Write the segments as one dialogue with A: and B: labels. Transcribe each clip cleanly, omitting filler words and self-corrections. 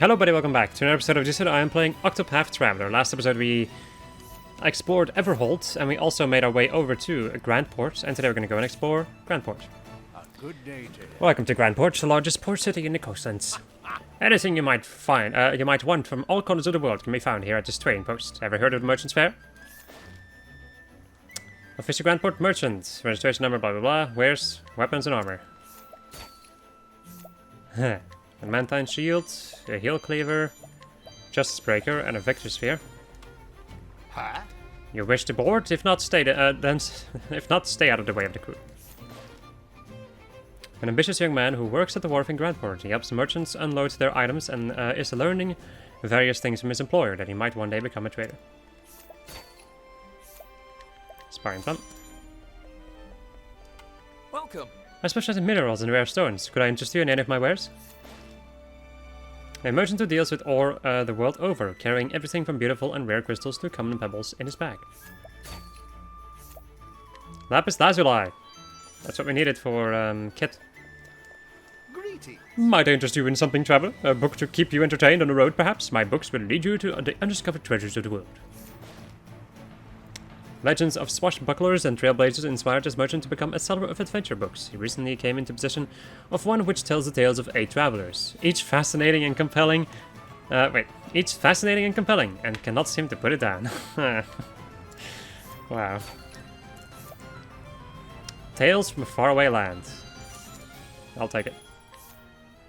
A: Hello buddy, welcome back to another episode of This. I am playing Octopath Traveler. Last episode we explored Everholt and we also made our way over to Grandport, and today we're going to go and explore Grandport.
B: A good day to you.
A: Welcome to Grandport, the largest port city in the coastlands. Anything you might want from all corners of the world can be found here at this trading post. Ever heard of the Merchant's Fair? Official Grandport Merchant. Registration number, blah blah blah. Wares, weapons and armor. A Mantine Shield, a Heel Cleaver, Justice Breaker, and a Victor Sphere.
B: Huh?
A: You wish to board? If not, stay out of the way of the crew. An ambitious young man who works at the wharf in Grandport. He helps merchants unload their items and is learning various things from his employer that he might one day become a trader. Sparring Plum.
B: Welcome.
A: I specialize in minerals and rare stones. Could I interest you in any of my wares? A merchant who deals with ore the world over, carrying everything from beautiful and rare crystals to common pebbles in his bag. Lapis Lazuli. That's what we needed for Kit.
B: Greetings.
A: Might I interest you in something, traveler? A book to keep you entertained on the road, perhaps? My books will lead you to the undiscovered treasures of the world. Legends of swashbucklers and trailblazers inspired this merchant to become a seller of adventure books. He recently came into possession of one which tells the tales of 8 travelers, each fascinating and compelling, and cannot seem to put it down. Wow. Tales from a faraway land. I'll take it.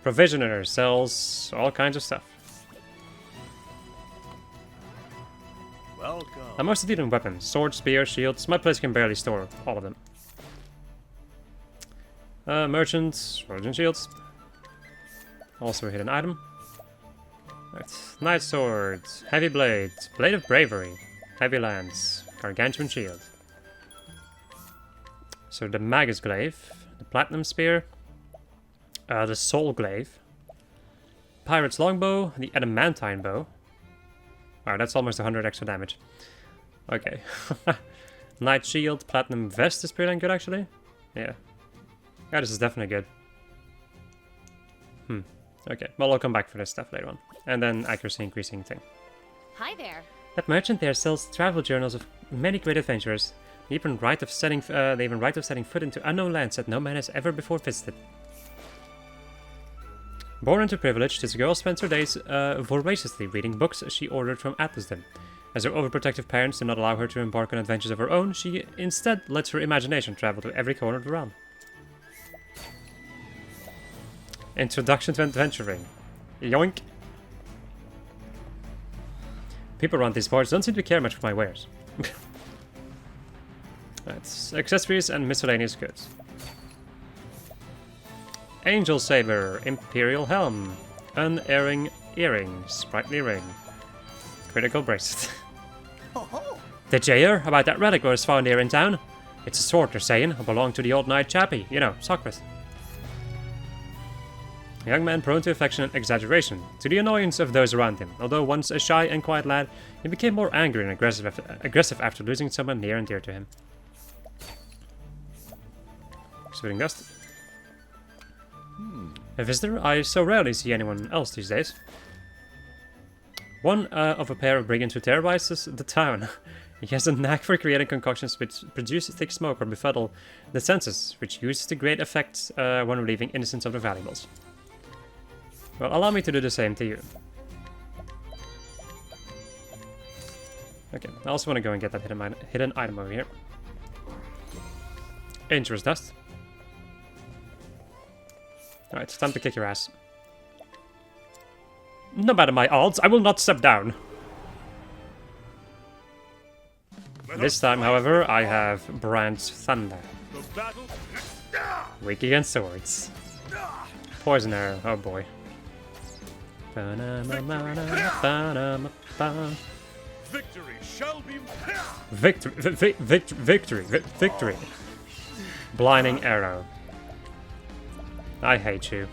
A: Provisioner sells all kinds of stuff.
B: Welcome.
A: I'm mostly dealing with weapons. Swords, spears, shields. My place can barely store all of them. Merchants, swords and shields. Also a hidden item. Right. Knight sword, heavy blade, blade of bravery, heavy lance, gargantuan shield. So the Magus glaive, the platinum spear, the soul glaive, pirate's longbow, the adamantine bow. Wow, that's almost 100 extra damage. Okay. Knight shield, platinum vest is pretty dang good actually. Yeah. Yeah, this is definitely good. Okay, well I'll come back for this stuff later on. And then accuracy increasing thing.
C: Hi there.
A: That merchant there sells travel journals of many great adventurers. They even write of setting foot into unknown lands that no man has ever before visited. Born into privilege, this girl spends her days voraciously reading books she ordered from Atlasden. As her overprotective parents do not allow her to embark on adventures of her own, she instead lets her imagination travel to every corner of the realm. Introduction to adventuring. Yoink! People around these parts don't seem to care much for my wares. That's accessories and miscellaneous goods. Angel Saber, Imperial Helm, Unerring Earring, Sprightly Ring, Critical Bracelet. Did you hear about that relic was found here in town? It's a sword, they're saying, it belonged to the old knight chappie, you know, Socrates. A young man prone to affection and exaggeration, to the annoyance of those around him. Although once a shy and quiet lad, he became more angry and aggressive after losing someone near and dear to him. Exuding dust. A visitor? I so rarely see anyone else these days. One of a pair of brigands who terrorizes the town. He has a knack for creating concoctions which produce thick smoke or befuddle the senses, which uses to great effect when relieving innocence of their valuables. Well, allow me to do the same to you. Okay, I also want to go and get that hidden item over here. Dangerous dust. Alright, it's time to kick your ass. No matter my odds, I will not step down. This time, however, I have Brand's Thunder. Weak against swords. Poison arrow, oh boy.
B: Victory shall be.
A: Victory. Blinding arrow. I hate you.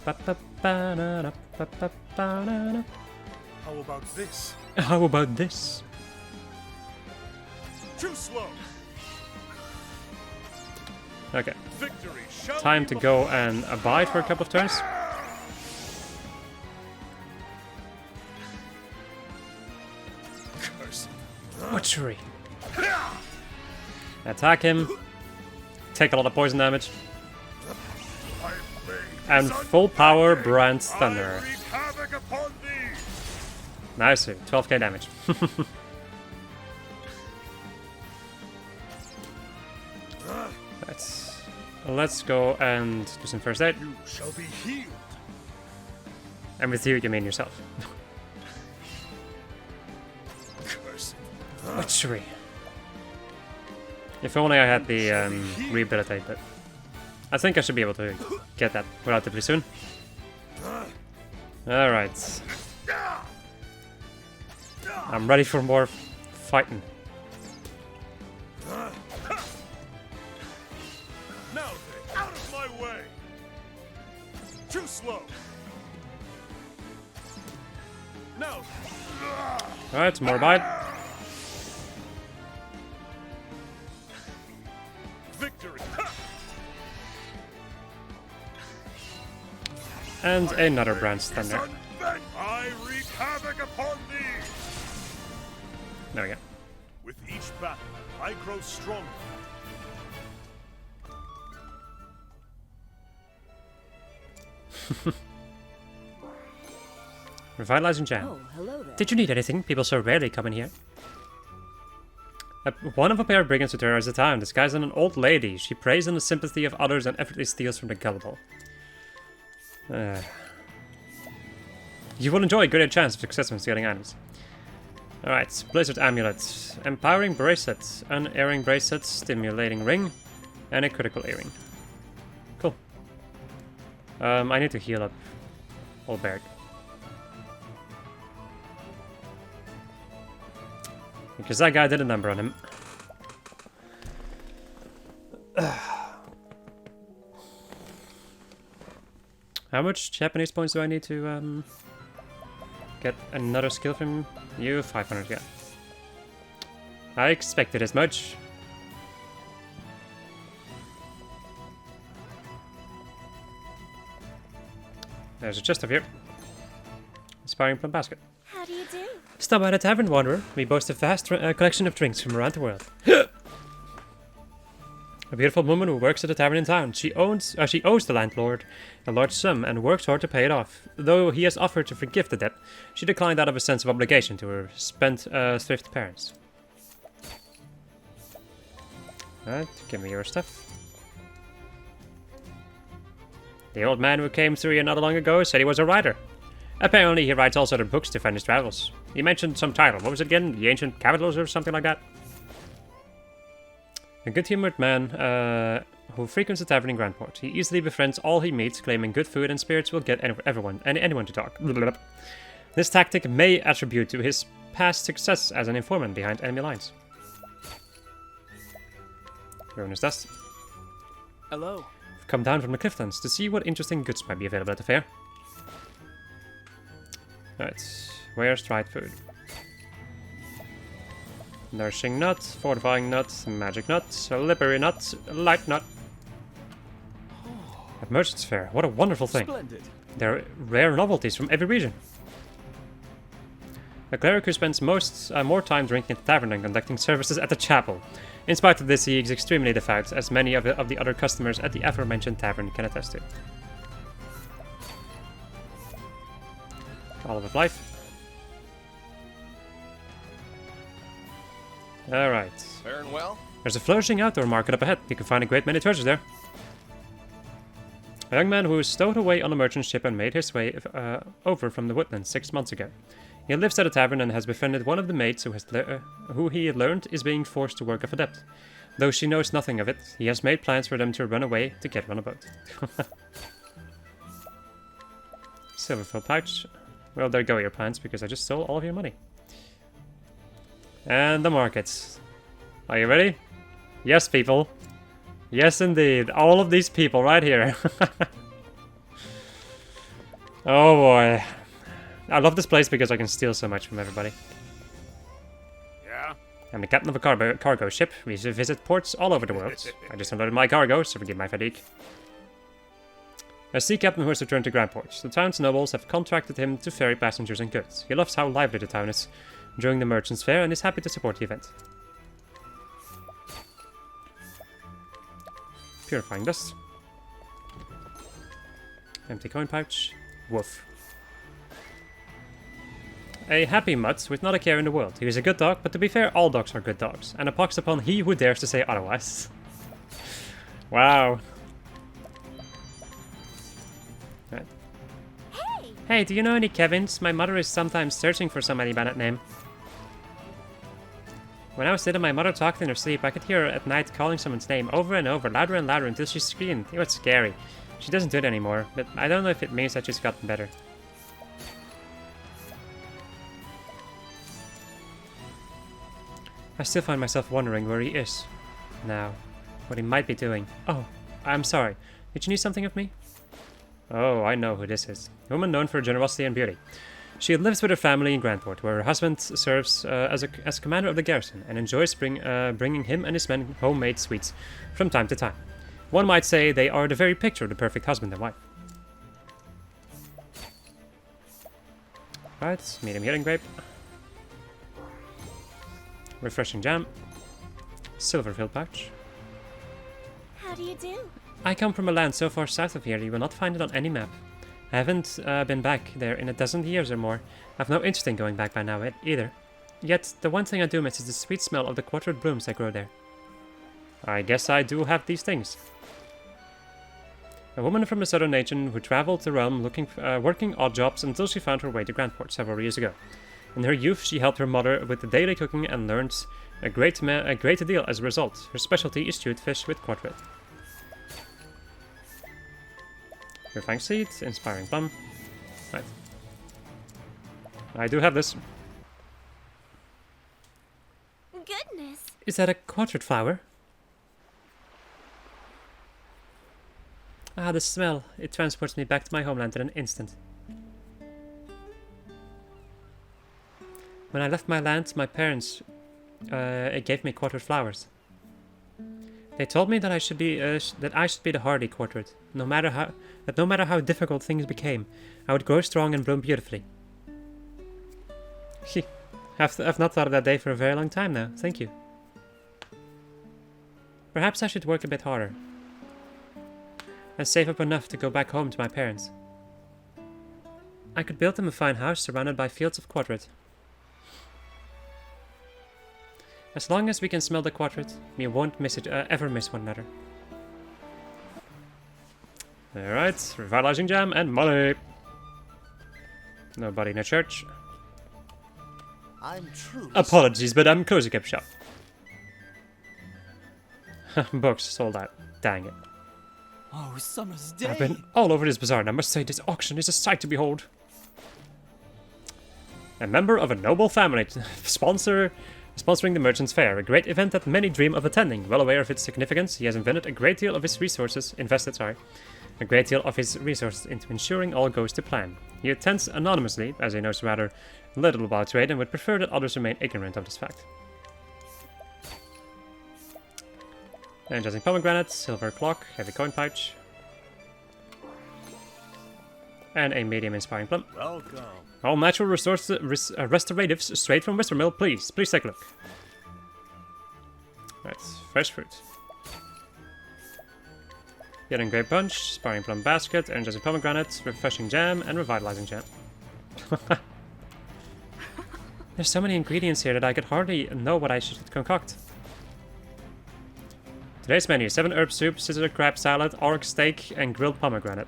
B: How about this?
A: How about this?
B: Too slow.
A: Okay.
B: Victory shall
A: Time
B: be
A: to go and abide for a couple of turns. Butchery. Attack him. Take a lot of poison damage. And full power Brand's Thunder.
B: I wreak havoc upon thee.
A: Nice, 12k damage. Let's go and do some first aid.
B: You shall be healed.
A: And with you mean yourself.
B: Cursed.
A: Butchery. If only I had the rehabilitate, but I think I should be able to get that relatively soon. Alright. I'm ready for more fighting.
B: Now then, out of my way. Too slow. Now.
A: Alright, more bite.
B: Victory.
A: And another Brand's Thunder.
B: I wreak havoc upon thee.
A: There we go.
B: With each battle, I grow stronger.
A: Revitalizing Jam.
C: Oh, hello there.
A: Did you need anything? People so rarely come in here. One of a pair of brigands returns to town, disguised as an old lady. She preys on the sympathy of others and effortlessly steals from the gullible. You will enjoy a greater chance of success when stealing items. Alright, Blizzard Amulet. Empowering Bracelet. Unerring Bracelet. Stimulating Ring. And a critical earring. Cool. I need to heal up Olberg. Because that guy did a number on him. How much Japanese points do I need to get another skill from you? 500, yeah. I expected as much. There's a chest up here. Aspiring plum basket.
C: How do you do?
A: Stop by the tavern, wanderer. We boast a vast collection of drinks from around the world. A beautiful woman who works at a tavern in town. She owes the landlord a large sum and works hard to pay it off. Though he has offered to forgive the debt, she declined out of a sense of obligation to her thrift parents. Alright, give me your stuff. The old man who came through here not long ago said he was a writer. Apparently he writes all sorts of books to fund his travels. He mentioned some title. What was it again? The Ancient Capitals or something like that? A good-humoured man who frequents the tavern in Grandport. He easily befriends all he meets, claiming good food and spirits will get anyone to talk. This tactic may attribute to his past success as an informant behind enemy lines. Ruinous Dust.
D: Hello.
A: I've come down from the Clifflands to see what interesting goods might be available at the fair. Alright, where's dried food? Nourishing nut, fortifying nut, magic nut, slippery nut, light nut. At Merchant's Fair, what a wonderful thing.
D: Splendid.
A: There are rare novelties from every region. A cleric who spends more time drinking at the tavern than conducting services at the chapel. In spite of this, he is extremely devout, as many of the other customers at the aforementioned tavern can attest to. Olive of Life. Alright.
D: Faring well?
A: There's a flourishing outdoor market up ahead. You can find a great many treasures there. A young man who was stowed away on a merchant ship and made his way over from the woodlands 6 months ago. He lives at a tavern and has befriended one of the maids who he learned is being forced to work off a debt. Though she knows nothing of it, he has made plans for them to run away to get on a boat. Silverfield pouch. Well, there go your plans, because I just stole all of your money. And the markets. Are you ready? Yes, people. Yes, indeed. All of these people right here. Oh boy. I love this place because I can steal so much from everybody.
B: Yeah?
A: I'm the captain of a cargo ship. We visit ports all over the world. I just unloaded my cargo, so forgive my fatigue. A sea captain who has returned to Grandport. The town's nobles have contracted him to ferry passengers and goods. He loves how lively the town is, during the Merchant's Fair and is happy to support the event. Purifying dust. Empty coin pouch. Woof. A happy mutt with not a care in the world. He is a good dog, but to be fair, all dogs are good dogs. And a pox upon he who dares to say otherwise. Wow. Right. Hey, do you know any Kevins? My mother is sometimes searching for somebody by that name. When I was little, my mother talked in her sleep. I could hear her at night calling someone's name over and over, louder and louder, until she screamed. It was scary. She doesn't do it anymore, but I don't know if it means that she's gotten better. I still find myself wondering where he is now, what he might be doing. Oh, I'm sorry. Did you need something of me? Oh, I know who this is. A woman known for her generosity and beauty. She lives with her family in Grandport, where her husband serves as commander of the garrison and enjoys bringing him and his men homemade sweets from time to time. One might say they are the very picture of the perfect husband and wife. Right, medium healing grape. Refreshing jam. Silver filled pouch.
C: How do you do?
A: I come from a land so far south of here you will not find it on any map. I haven't been back there in a dozen years or more. I've no interest in going back by now either. Yet, the one thing I do miss is the sweet smell of the quartered blooms that grow there. I guess I do have these things. A woman from a southern nation who traveled the realm working odd jobs until she found her way to Grandport several years ago. In her youth, she helped her mother with the daily cooking and learned a great deal as a result. Her specialty is stewed fish with quarteret. Purifying seed, inspiring plum. Right. I do have this.
C: Goodness.
A: Is that a quarteret flower? Ah, the smell. It transports me back to my homeland in an instant. When I left my land, my parents gave me quarteret flowers. They told me that I should be the hardy quarteret. No matter how difficult things became, I would grow strong and bloom beautifully. I've not thought of that day for a very long time now. Thank you. Perhaps I should work a bit harder and save up enough to go back home to my parents. I could build them a fine house surrounded by fields of quarteret. As long as we can smell the quarteret, we won't ever miss one another. Alright, revitalizing jam and money. Nobody in the church.
E: I'm truly
A: Apologies, but I'm closing up shop. Books sold out. Dang it.
D: Oh, summer's day.
A: I've been all over this bazaar, and I must say this auction is a sight to behold. A member of a noble family sponsoring the Merchant's Fair, a great event that many dream of attending. Well aware of its significance, he has invested a great deal of his resources into ensuring all goes to plan. He attends anonymously, as he knows rather little about trade and would prefer that others remain ignorant of this fact. Energizing pomegranate, silver clock, heavy coin pouch, and a medium inspiring plum.
B: Welcome.
A: All natural restoratives straight from Westermill, please. Please take a look. Right, fresh fruit. Getting grape punch, sparring plum basket, energizing pomegranate, refreshing jam, and revitalizing jam. There's so many ingredients here that I could hardly know what I should concoct. Today's menu: 7 herb soup, scissor crab salad, orc steak, and grilled pomegranate.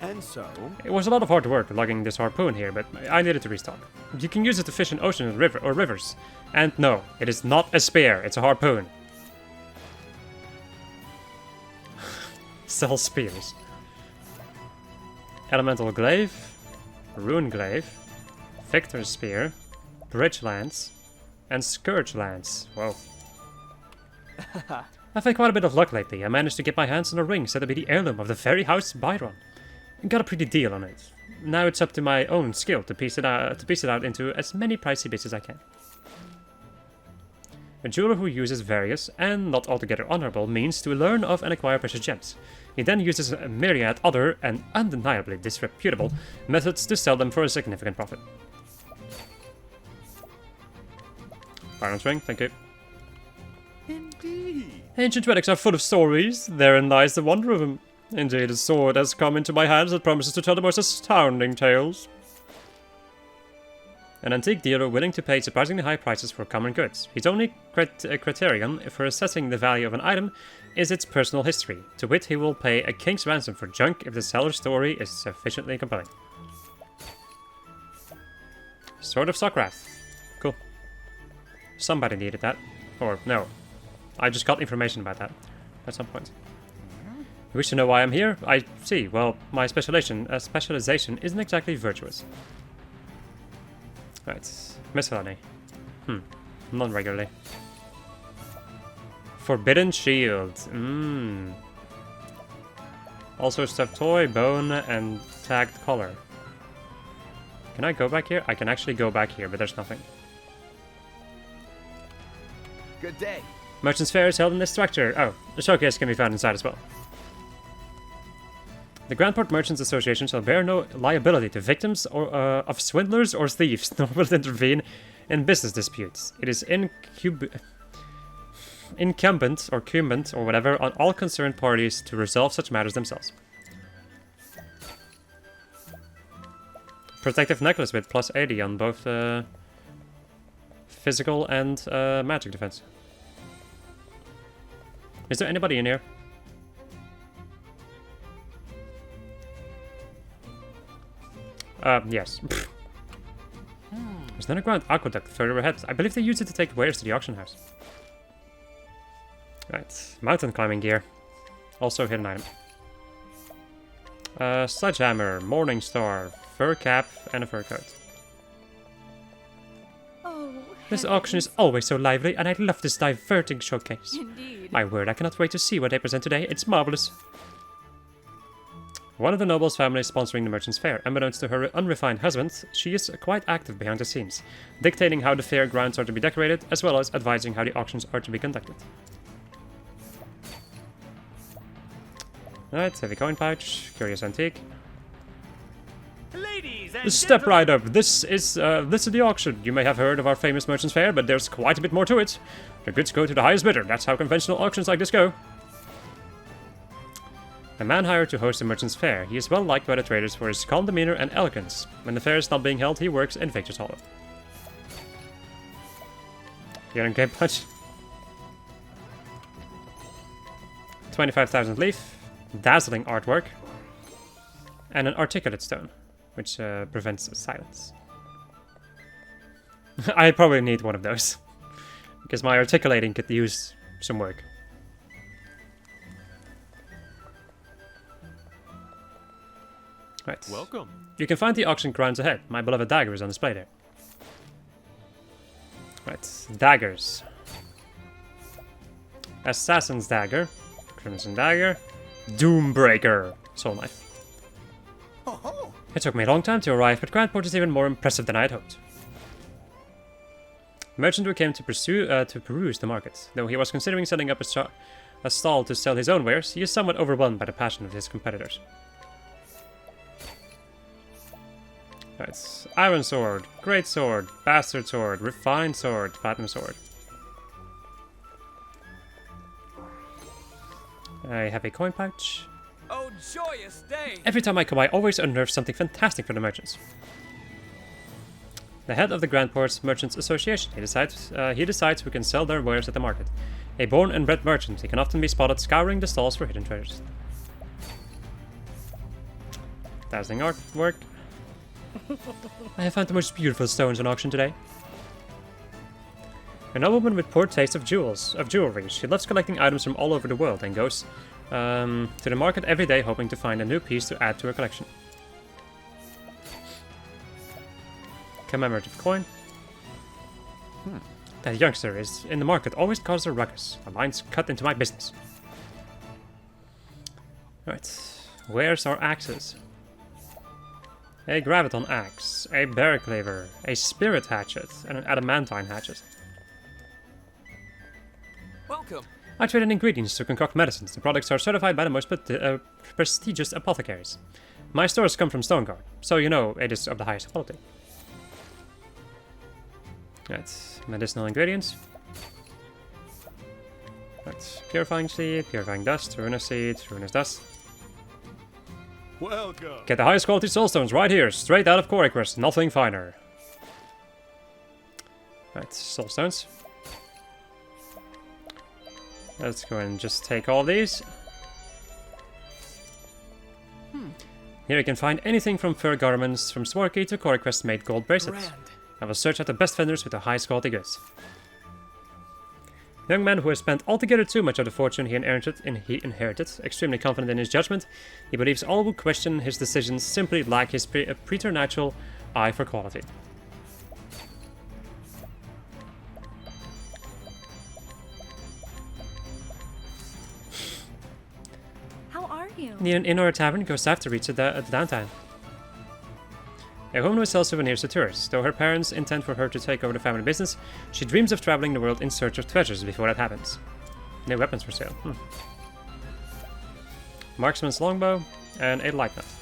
E: And so,
A: It was a lot of hard work lugging this harpoon here, but I needed to restock. You can use it to fish in oceans or rivers. And no, it is not a spear, it's a harpoon. Sell spears. Elemental glaive, rune glaive, victor's spear, bridge lance, and scourge lance. Whoa. I've had quite a bit of luck lately. I managed to get my hands on a ring said to be the heirloom of the very house Byron. Got a pretty deal on it. Now it's up to my own skill to piece it out into as many pricey bits as I can. A jeweler who uses various, and not altogether honorable, means to learn of and acquire precious gems. He then uses a myriad other, and undeniably disreputable, methods to sell them for a significant profit. Iron ring, thank you.
B: Indeed.
A: Ancient relics are full of stories. Therein lies the wonder of them. Indeed, a sword has come into my hands that promises to tell the most astounding tales. An antique dealer willing to pay surprisingly high prices for common goods. His only criterion for assessing the value of an item is its personal history. To wit, he will pay a king's ransom for junk if the seller's story is sufficiently compelling. Sword of Socrath. Cool. Somebody needed that. Or, no. I just got information about that at some point. You wish to know why I'm here? I see. Well, my specialization isn't exactly virtuous. Right. Miscellany. Non-regularly. Forbidden Shield. Also stuffed toy, bone, and tagged collar. Can I go back here? I can actually go back here, but there's nothing.
E: Good day.
A: Merchant's Fair is held in this structure. Oh, the showcase can be found inside as well. The Grandport Merchants Association shall bear no liability to victims or of swindlers or thieves, nor will it intervene in business disputes. It is incumbent or whatever on all concerned parties to resolve such matters themselves. Protective necklace with plus 80 on both physical and magic defense. Is there anybody in here? Yes. There's an underground aqueduct further ahead. I believe they use it to take wares to the auction house. Right. Mountain climbing gear. Also a hidden item. Sledgehammer, Morning Star, fur cap, and a fur coat.
C: Oh,
A: This auction is always so lively, and I love this diverting showcase.
C: indeed.
A: My word, I cannot wait to see what they present today. It's marvelous. One of the nobles' family is sponsoring the Merchant's Fair. Unbeknownst to her unrefined husband, she is quite active behind the scenes, dictating how the fair grounds are to be decorated, as well as advising how the auctions are to be conducted. Alright, heavy coin pouch, curious antique.
B: Ladies and
A: Step
B: gentlemen,
A: right up. This is the auction. You may have heard of our famous Merchant's Fair, but there's quite a bit more to it. The goods go to the highest bidder. That's how conventional auctions like this go. A man hired to host the Merchant's Fair. He is well liked by the traders for his calm demeanor and elegance. When the fair is not being held, he works in Victor's Hollow. You're in game punch. 25,000 leaf, dazzling artwork, and an articulate stone, which prevents silence. I probably need one of those, because my articulating could use some work. Right.
B: welcome.
A: You can find the auction grounds ahead. My beloved dagger is on display there. Right, daggers. Assassin's Dagger, Crimson Dagger, Doombreaker, Soul Knife.
E: Ho ho!
A: It took me a long time to arrive, but Grandport is even more impressive than I had hoped. Merchant who came to peruse the market. Though he was considering setting up a stall to sell his own wares, he is somewhat overwhelmed by the passion of his competitors. Right, Iron Sword, Great Sword, Bastard Sword, Refined Sword, Platinum Sword. I have a coin pouch.
D: Oh, joyous day!
A: Every time I come, I always unearth something fantastic for the merchants. The head of the Grandport's Merchants Association. He decides who can sell their wares at the market. A born and bred merchant, he can often be spotted scouring the stalls for hidden treasures. Dazzling artwork. I have found the most beautiful stones on auction today. A nobleman with poor taste of jewelry. She loves collecting items from all over the world and goes to the market every day hoping to find a new piece to add to her collection. Commemorative coin. That youngster is in the market always causes a ruckus. A line's cut into my business. Right, where's our axes? A graviton axe, a bear cleaver, a spirit hatchet, and an adamantine hatchet.
D: Welcome.
A: I trade in ingredients to concoct medicines. The products are certified by the most prestigious apothecaries. My stores come from Stoneguard, so you know it is of the highest quality. That's medicinal ingredients. That's purifying seed, purifying dust, ruinous seed, ruinous dust.
B: Welcome.
A: Get the highest quality soulstones right here, straight out of Coricrest, nothing finer. Right, soulstones. Let's go and just take all these. Here you can find anything from fur garments, from Swarky to Coricrest made gold bracelets.
D: Grand.
A: I will search out the best vendors with the highest quality goods. Young man who has spent altogether too much of the fortune he inherited, extremely confident in his judgment, he believes all who question his decisions simply lack his preternatural eye for quality.
C: How are you?
A: Need an inn or a tavern, go south to reach the downtown. A woman who sells souvenirs to tourists. Though her parents intend for her to take over the family business, she dreams of traveling the world in search of treasures before that happens. No weapons for sale. Marksman's longbow and a light knife.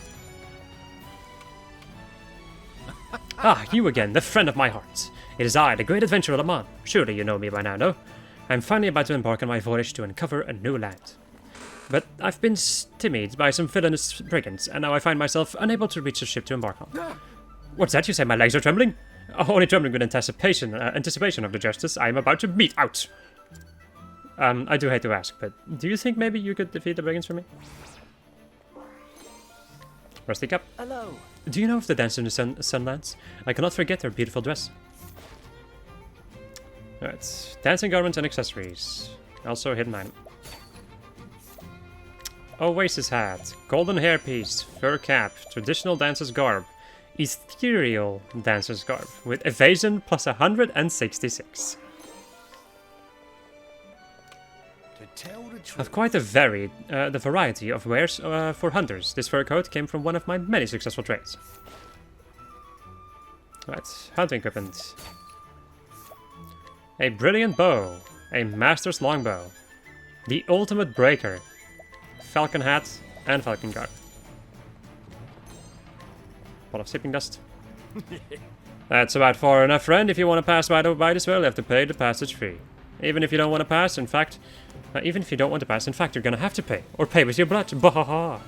A: Ah, you again, the friend of my heart. It is I, the great adventurer Lamont. Surely you know me by now, no? I'm finally about to embark on my voyage to uncover a new land. But I've been stymied by some villainous brigands, and now I find myself unable to reach the ship to embark on. What's that you say? My legs are trembling? Only trembling with anticipation of the justice I am about to mete out. I do hate to ask, but do you think maybe you could defeat the brigands for me? Rusty Cap.
E: Hello.
A: Do you know of the dance in the Sunlands? I cannot forget their beautiful dress. Alright, dancing garments and accessories. Also a hidden item. Oasis hat, golden hairpiece, fur cap, traditional dancer's garb, ethereal dancer's garb, with evasion plus 166.
E: To tell the truth.
A: Of quite a the variety of wares for hunters. This fur coat came from one of my many successful trades. Right, hunting equipment. A brilliant bow, a master's longbow, the ultimate breaker, falcon hat, and falcon garb. A lot of sleeping dust. That's about far enough, friend. If you want to pass by this well, you have to pay the passage fee. Even if you don't want to pass, in fact, you're gonna have to pay, or pay with your blood. Bahaha.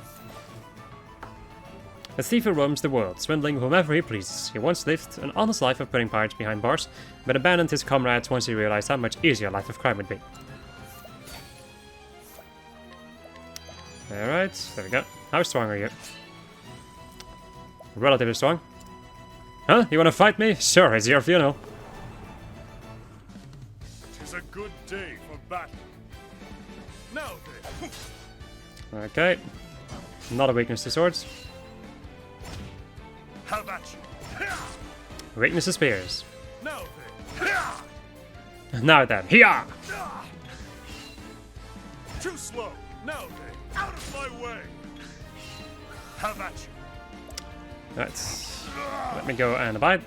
A: A thief who roams the world, swindling whomever he pleases. He once lived an honest life of putting pirates behind bars, but abandoned his comrades once he realized how much easier a life of crime would be. Alright, there we go. How strong are you? Relatively strong. Huh? You wanna fight me? Sure, it's your funeral.
B: Tis a good day for battle. Now then,
A: Okay. Not a weakness to swords.
B: how about you?
A: Weakness to spears.
B: Now then,
A: Now then, hiya!
B: too slow. Now then, out of my way. How about you?
A: Right. Let me go and abide.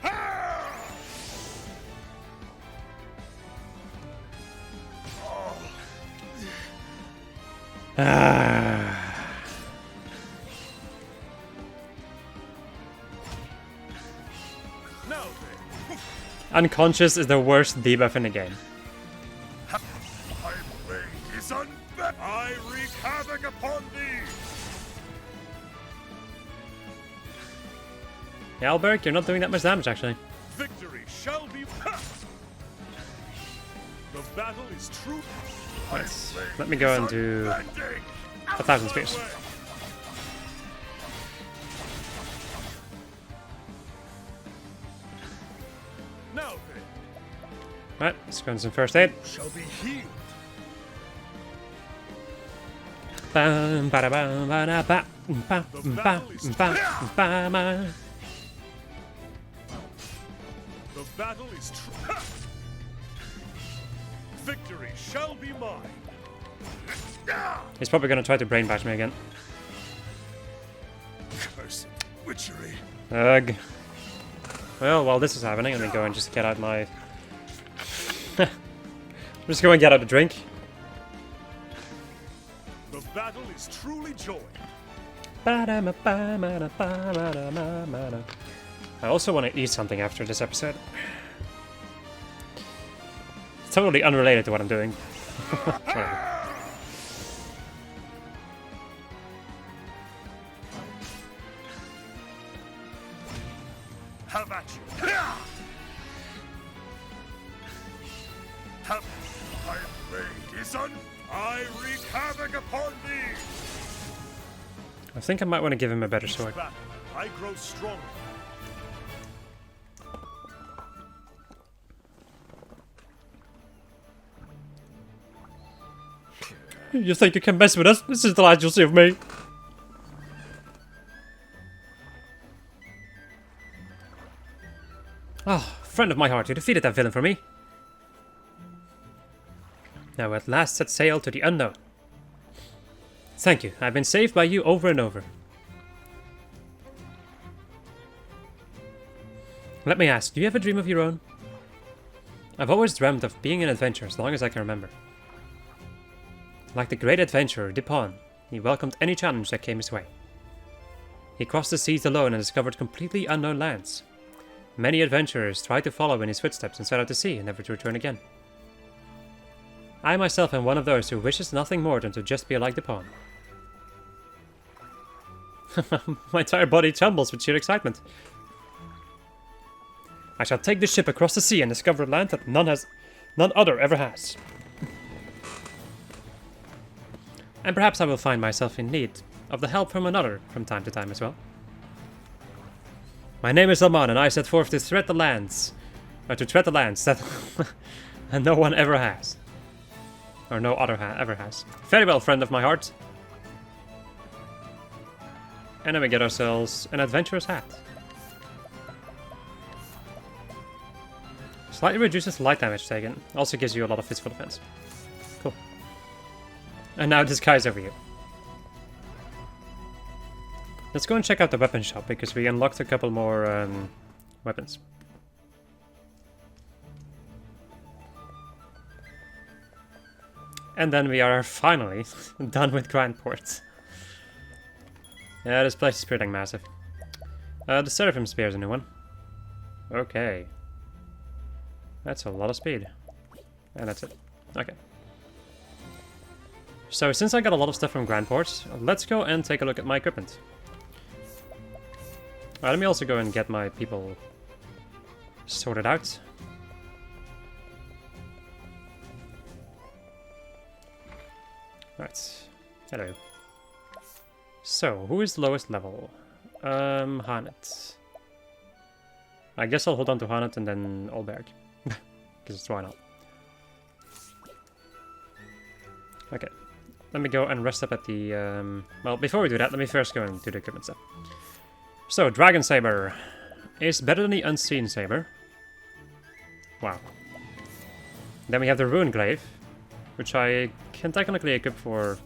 B: Now then,
A: Unconscious is the worst debuff in the game.
B: my blade is unbent. I wreak havoc upon thee.
A: Yeah, Alberg, you're not doing that much damage actually.
B: Victory shall be. The battle is true.
A: Right. Let me go and do 1,000 spears.
B: Now then,
A: Right, let's go on some first aid.
B: shall be healed.
A: Bam, bada, bam, bada, ba, ba, ba, ba, ba, ba.
B: The battle is true. Victory shall be mine.
A: He's probably going to try to brain bash me again.
B: Cursed witchery.
A: Ugh. Well, while this is happening, let me go and just get out my... just go and get out a drink.
B: battle is truly joy.
A: I also want to eat something after this episode. It's totally unrelated to what I'm doing. Whatever.
B: Have at you. Have my blade is I wreak havoc upon thee.
A: I think I might want to give him a better sword.
B: Battle, I grow stronger.
A: You think you can mess with us? This is the last you'll see of me. Ah, friend of my heart, you defeated that villain for me. Now at last set sail to the unknown. Thank you, I've been saved by you over and over. Let me ask, do you have a dream of your own? I've always dreamt of being an adventurer as long as I can remember. Like the great adventurer, Dupin, he welcomed any challenge that came his way. He crossed the seas alone and discovered completely unknown lands. Many adventurers tried to follow in his footsteps and set out to sea and never to return again. I myself am one of those who wishes nothing more than to just be like Dupin. My entire body trembles with sheer excitement. I shall take this ship across the sea and discover a land that none other ever has. And perhaps I will find myself in need of the help from another from time to time as well. My name is Salman, and I set forth to tread the lands that and no one ever has. Or no other ever has. Very well, friend of my heart. And then we get ourselves an adventurer's hat. Slightly reduces light damage taken. Also gives you a lot of physical defense. Cool. And now this guy's over here. Let's go and check out the weapon shop, because we unlocked a couple more weapons. And then we are finally done with Grandport. Yeah, this place is pretty massive. The Seraphim Spear is a new one. Okay. That's a lot of speed. And that's it. Okay. So, since I got a lot of stuff from Grandport, let's go and take a look at my equipment. Alright, let me also go and get my people sorted out. Right. Hello. So, who is the lowest level? Hanet. I guess I'll hold on to Hanet and then Olberg. Because why not? Okay. Let me go and rest up at the... Well, before we do that, let me first go and do the equipment stuff. So, Dragon Saber is better than the Unseen Saber. Wow. Then we have the Rune Glaive, which I can technically equip for...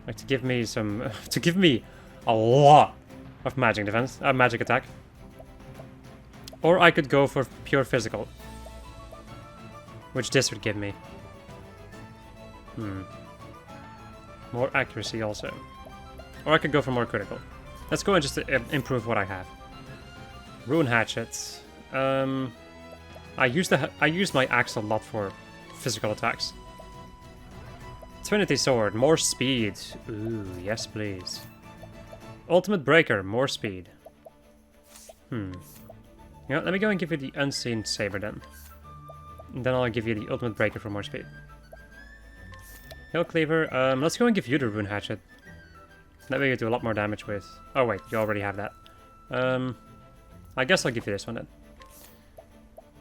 A: Like, to give me some... to give me a lot of magic defense, magic attack. Or I could go for pure physical, which this would give me. More accuracy also. Or I could go for more critical. Let's go and just improve what I have. Rune Hatchet. I use my axe a lot for physical attacks. Trinity Sword, more speed. Ooh, yes please. Ultimate Breaker, more speed. You know, let me go and give you the Unseen Saber then. And then I'll give you the Ultimate Breaker for more speed. Hill Cleaver, let's go and give you the Rune Hatchet. That way you do a lot more damage with... Oh wait, you already have that. I guess I'll give you this one then.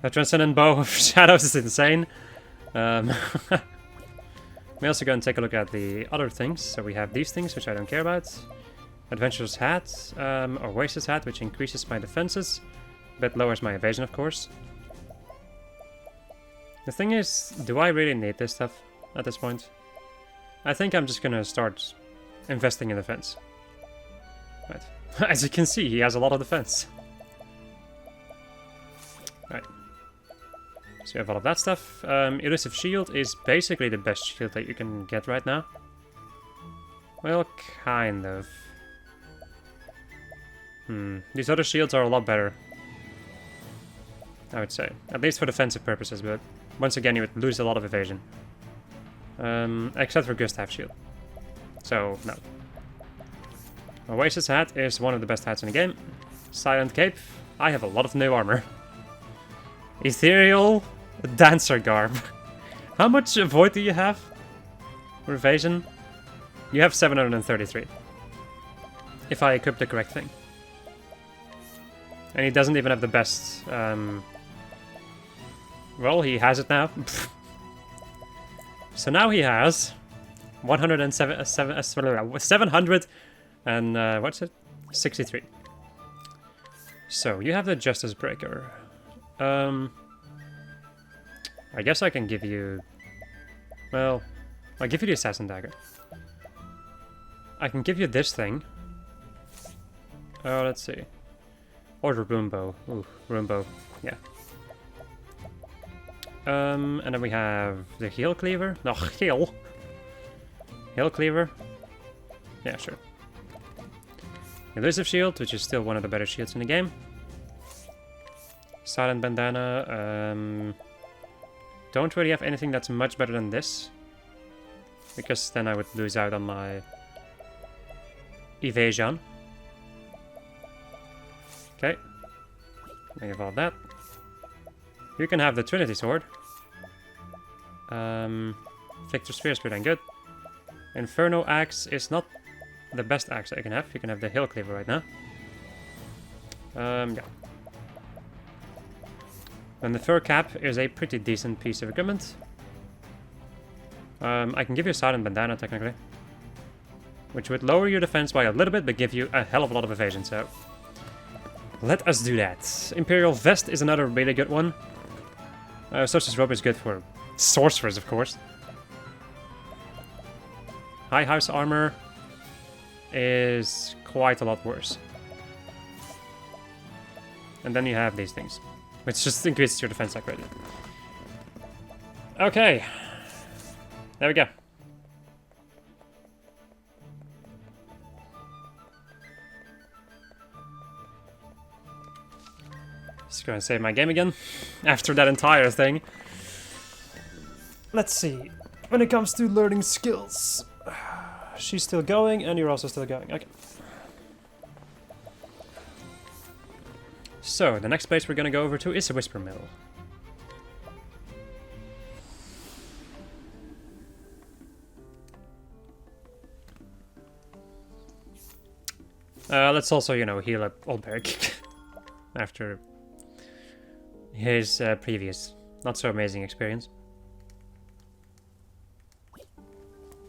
A: The Transcendent Bow of Shadows is insane. We also go and take a look at the other things. So we have these things, which I don't care about. Adventurer's Hat, or Oasis Hat, which increases my defenses, but lowers my evasion, of course. The thing is, do I really need this stuff at this point? I think I'm just gonna start investing in defense. Right. As you can see, he has a lot of defense. Right. So you have all of that stuff. Elusive Shield is basically the best shield that you can get right now. Well, kind of. These other shields are a lot better, I would say. At least for defensive purposes, but once again you would lose a lot of evasion. Except for Gustav shield. So, no. Oasis hat is one of the best hats in the game. Silent cape. I have a lot of new armor. Ethereal dancer garb. How much void do you have? Or evasion? You have 733. If I equip the correct thing. And he doesn't even have the best... Well, he has it now. So now he has 700 and what's it? 63. So you have the Justice Breaker. I guess I can give you... Well, I'll give you the Assassin Dagger. I can give you this thing. Oh, let's see. Or the Roombow. Ooh, Roombow. Yeah. And then we have the Heal Cleaver. No, Heal. Heal Cleaver. Yeah, sure. Elusive Shield, which is still one of the better shields in the game. Silent Bandana. Don't really have anything that's much better than this. Because then I would lose out on my evasion. Okay. I have all that. You can have the Trinity Sword. Victor Spear is pretty good. Inferno Axe is not the best axe I can have. You can have the Hill Cleaver right now. Yeah. And the Fur Cap is a pretty decent piece of equipment. I can give you a Silent Bandana, technically. Which would lower your defense by a little bit, but give you a hell of a lot of evasion, so... Let us do that. Imperial Vest is another really good one. Sorcerer's Robe is good for sorcerers, of course. High House Armor is quite a lot worse. And then you have these things, which just increases your defense greatly. Okay. There we go. Just gonna save my game again after that entire thing. Let's see. When it comes to learning skills, she's still going and you're also still going. Okay. So, the next place we're gonna go over to is a Whisper Mill. Let's also, you know, heal up Oldberg after his previous not so amazing experience.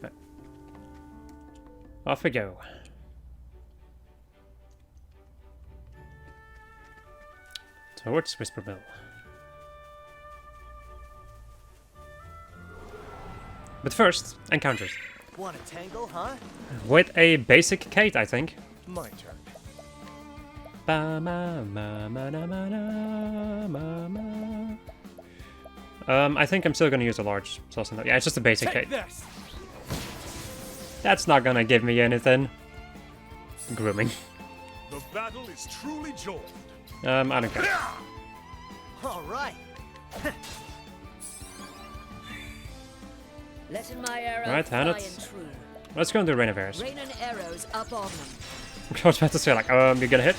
A: Right. Off we go. Towards Whisper Mill. But first, encounters.
E: Want a tangle, huh?
A: With a basic Kate, I think.
E: My turn.
A: I think I'm still gonna use a large sauce. Yeah, it's just a basic Kate.
D: This.
A: That's not gonna give me anything. Grooming.
B: The battle is truly joined.
A: I don't care.
E: All right.
F: Letting my arrow
A: Right,
F: fly
A: hand
F: and
A: it.
F: true.
A: Let's go into Rain of Arrows.
F: Raining arrows up on them.
A: I was about to say, like, you're gonna hit?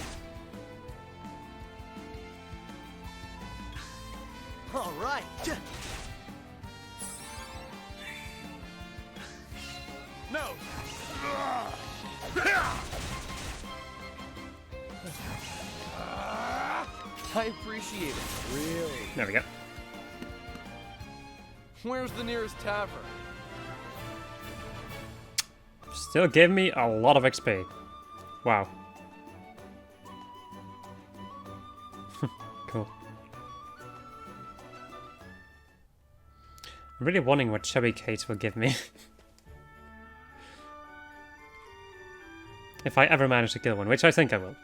E: All right.
B: No.
D: I appreciate it. Really?
A: There we go.
D: Where's the nearest tavern?
A: Still gave me a lot of XP. Wow. Cool. I'm really wondering what Chubby Kate will give me. If I ever manage to kill one, which I think I will.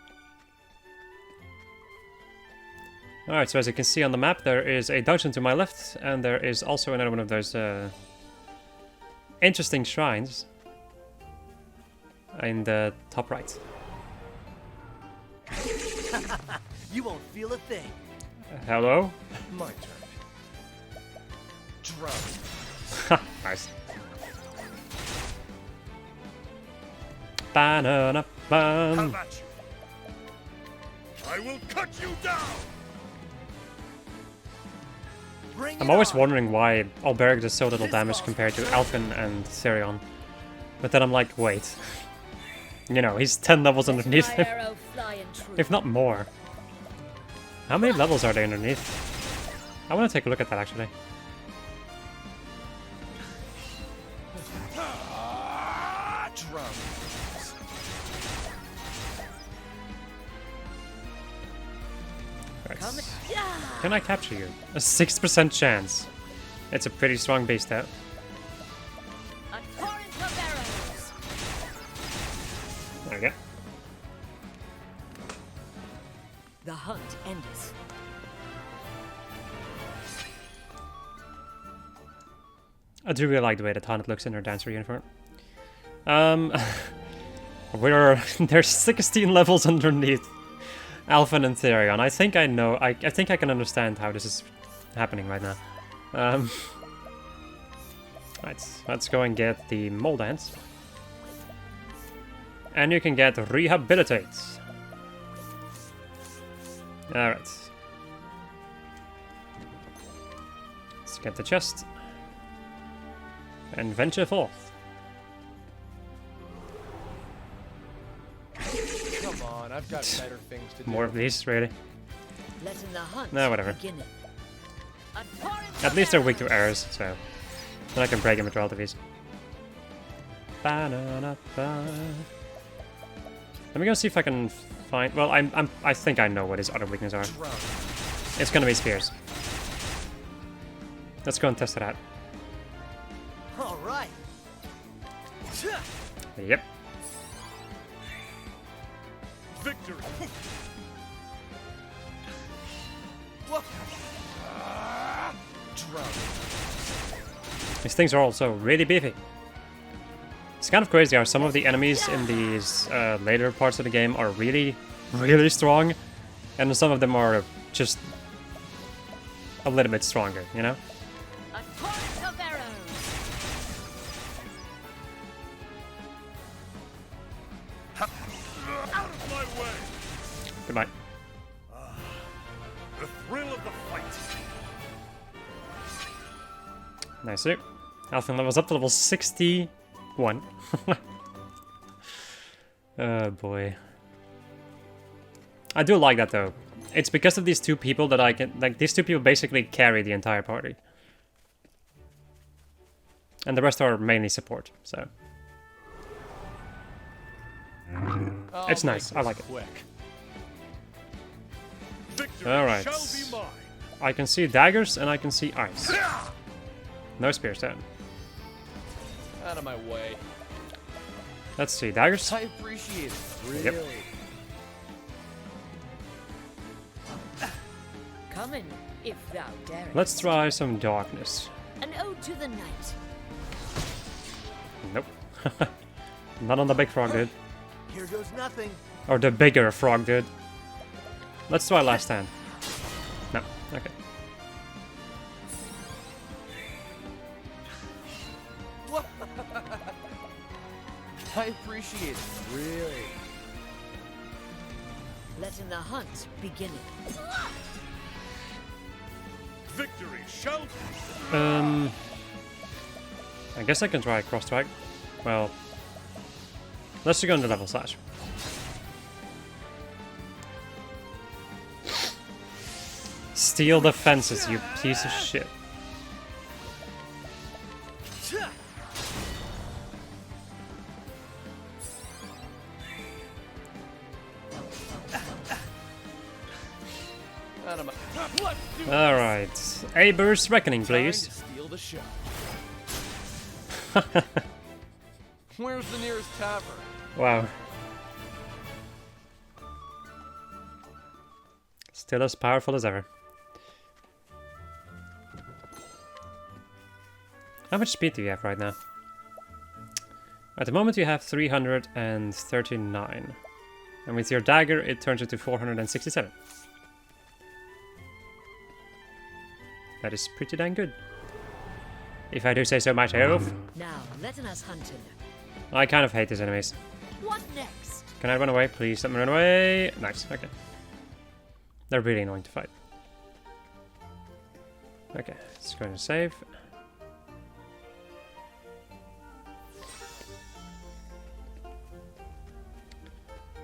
A: Alright, so as you can see on the map, there is a dungeon to my left, and there is also another one of those interesting shrines. in the top right.
E: You won't feel a thing.
A: Hello?
E: My turn. Drone.
A: Nice. Banana
B: How
A: bun.
B: about you? I will cut you down!
E: Bring
A: I'm
E: it
A: always
E: on.
A: wondering why Alberic does so little damage compared to Alphen and Therion. But then I'm like, wait. You know, he's 10 levels underneath
F: My
A: him,
F: arrow flying true.
A: if not more. How many levels are they underneath? I want to take a look at that actually.
E: Drone.
A: Right.
F: Come yeah.
A: Can I capture you? A 6% chance. It's a pretty strong beast though.
F: A torrent of arrows.
A: There we go.
F: The hunt endeth.
A: I do really like the way that Haunted looks in her dancer uniform. There's 16 levels underneath Alphen and Therion. I think I know. I think I can understand how this is happening right now. Right, let's go and get the mole dance. And you can get rehabilitate. Alright. Let's get the chest. And venture forth.
D: Come on, I've got better things to do.
A: More of these, really.
F: Letting the hunt
A: No, whatever.
F: beginneth. A torrent
A: At
F: of
A: least they're weak to
F: arrows.
A: errors, so then I can break them with all of these. Banana. Let me go see if I can find. Well, I think I know what his other weaknesses are.
E: Drone.
A: It's gonna be spears. Let's go and test it out.
E: All right.
A: Yep.
B: Victory!
E: Whoa. Drone.
A: These things are also really beefy. It's kind of crazy how some of the enemies in these later parts of the game are really, really strong, and some of them are just a little bit stronger, you know?
F: A torrent of arrows.
B: Out of my way!
A: Goodbye.
B: The thrill of the fight!
A: Nice. Alphen levels up to level 61. Oh boy. I do like that though. It's because of these two people that I can, like, these two people basically carry the entire party. And the rest are mainly support, so.
D: I'll
A: It's
D: make
A: nice, I
D: this
A: like it.
D: quick.
B: Victory
A: Alright.
B: shall be mine!
A: I can see daggers and I can see ice. No spears then.
D: Out of my way.
A: Let's see, daggers.
D: I appreciate it. Really.
A: Yep.
F: Come in, if thou darest.
A: Let's try some darkness.
F: An ode to the night.
A: Nope. Not on the big frog, dude.
E: Here goes nothing.
A: Or the bigger frog, dude. Let's try last stand. No, okay.
E: Whoa.
D: I appreciate it. Really.
F: Letting the hunt beginneth.
B: Victory shall be...
A: I guess I can try cross strike. Well, let's just go into level slash. Steal the fences, you piece of shit.
D: Out of my. Let's do it.
A: Alright. Aber's Reckoning,
D: Time
A: please.
D: to steal the show. Where's the nearest tavern?
A: Wow. Still as powerful as ever. How much speed do you have right now? At the moment you have 339. And with your dagger it turns into 467. That is pretty dang good. If I do say so myself.
F: Now, let us hunt him.
A: I kind of hate these enemies.
F: What next?
A: Can I run away? Please let me run away. Nice, okay. They're really annoying to fight. Okay, let's go and save.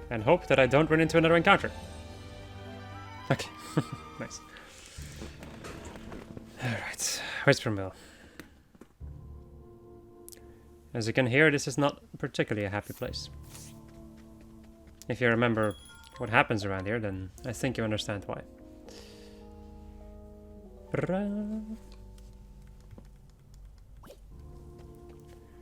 A: And hope that I don't run into another encounter. Okay, nice. Alright, Whisper Mill. As you can hear, this is not particularly a happy place. If you remember what happens around here, then I think you understand why.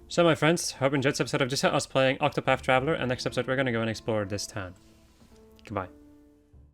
A: So my friends, hope you enjoyed this episode of just us playing Octopath Traveler, and next episode we're gonna go and explore this town. Goodbye.